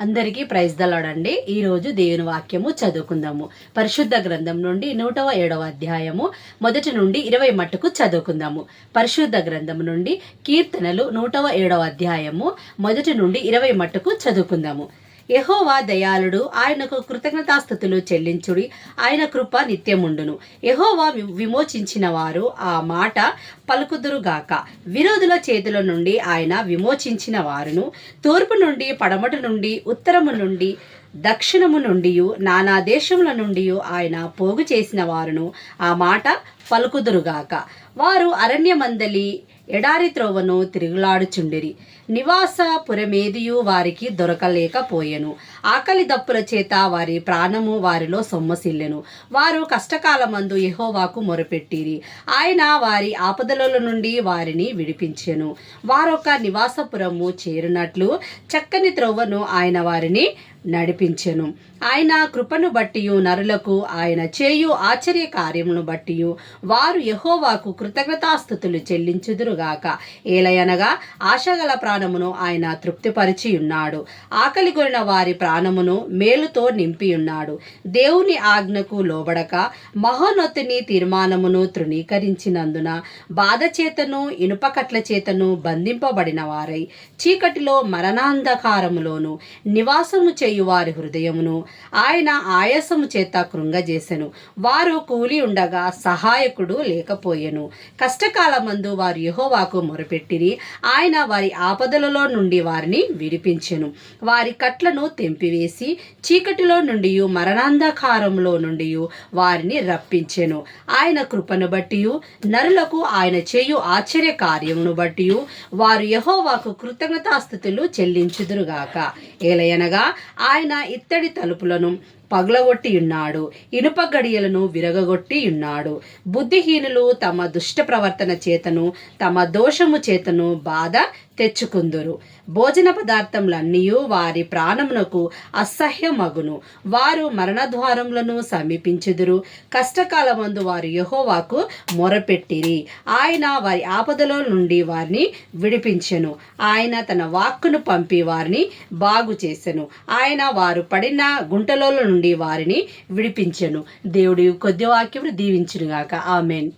అందరికీ praise the lord అండి. ఈరోజు దేవుని వాక్యము చదువుకుందాము. పరిశుద్ధ గ్రంథం నుండి 107వ అధ్యాయము 1 నుండి 20 మట్టుకు చదువుకుందాము. పరిశుద్ధ గ్రంథం నుండి కీర్తనలు 107వ అధ్యాయము 1 నుండి 20 మట్టుకు చదువుకుందాము. యెహోవా దయాళుడు, ఆయనకు కృతజ్ఞతాస్తుతులు చెల్లించుడి, ఆయన కృప నిత్యముండును. యెహోవా విమోచించిన వారు ఆ మాట పలుకుదురుగాక. విరోధుల చేతుల నుండి ఆయన విమోచించిన వారును, తూర్పు నుండి పడమటి నుండి ఉత్తరము నుండి దక్షిణము నుండి నానా దేశముల నుండి ఆయన పోగు చేసిన వారును ఆ మాట పలుకుదురుగాక. వారు అరణ్యమందలి ఎడారి త్రోవను తిరుగులాడుచుండిరి. నివాస పురమేదియు వారికి దొరకలేకపోయెను. ఆకలి దప్పుల చేత వారి ప్రాణము వారిలో సొమ్మసిల్లెను. వారు కష్టకాలమందు యెహోవాకు మొరపెట్టిరి. ఆయన వారి ఆపదల నుండి వారిని విడిపించెను. వారొక నివాసపురము చేరునట్లు చక్కని త్రోవను ఆయన వారిని నడిపించెను. ఆయన కృపను బట్టి నరులకు ఆయన చేయు ఆశ్చర్య కార్యమును బట్టి వారు యెహోవాకు కృతజ్ఞతాస్తుతులు చెల్లించుదురుగాక. ఏలయనగా ఆశగల ప్రాణమును ఆయన తృప్తిపరిచి ఉన్నాడు. ఆకలి కొనిన వారి ప్రాణమును మేలుతో నింపి ఉన్నాడు. దేవుని ఆజ్ఞకు లోబడక మహోన్నతుని తీర్మానమును తృణీకరించినందున బాధ చేతను ఇనుపకట్ల చేతను బంధింపబడిన వారై చీకటిలో మరణాంధకారములోను నివాసము వారి హృదయమును ఆయన ఆయాసము చేత కృంగజేసెను. వారు కూలి ఉండగా సహాయకుడు లేకపోయెను. కష్టకాలమందు వారు యెహోవాకు మొరపెట్టిరి. ఆయన వారి ఆపదలలో నుండి వారిని విడిపించెను. వారి కట్లను తెంపివేసి చీకటిలో నుండి మరణాంధకారంలో నుండి వారిని రప్పించెను. ఆయన కృపను బట్టి నరులకు ఆయన చేయు ఆశ్చర్య కార్యమును బట్టి వారు యెహోవాకు కృతజ్ఞతాస్తుతులు చెల్లించుదురుగాక. ఏలయనగా ఆయన ఇత్తడి తలుపులను పగలగొట్టి ఉన్నాడు, ఇనుప గడియలను విరగగొట్టి ఉన్నాడు. బుద్ధిహీనులు తమ దుష్ట ప్రవర్తన చేతను తమ దోషము చేతను బాధ తెచ్చుకుందురు. భోజన పదార్థములన్నీ వారి ప్రాణమునకు అసహ్యమగును. వారు మరణద్వారములను సమీపించుదురు. కష్టకాలమందు వారు యెహోవాకు మొరపెట్టిరి. ఆయన వారి ఆపదలో నుండి వారిని విడిపించెను. ఆయన తన వాక్కును పంపి వారిని బాగు చేసెను. ఆయన వారు పడిన గుంటలో నుండి వారిని విడిపించెను. దేవుడి కొద్ది వాక్యమును దీవించునుగాక. ఆమేన్.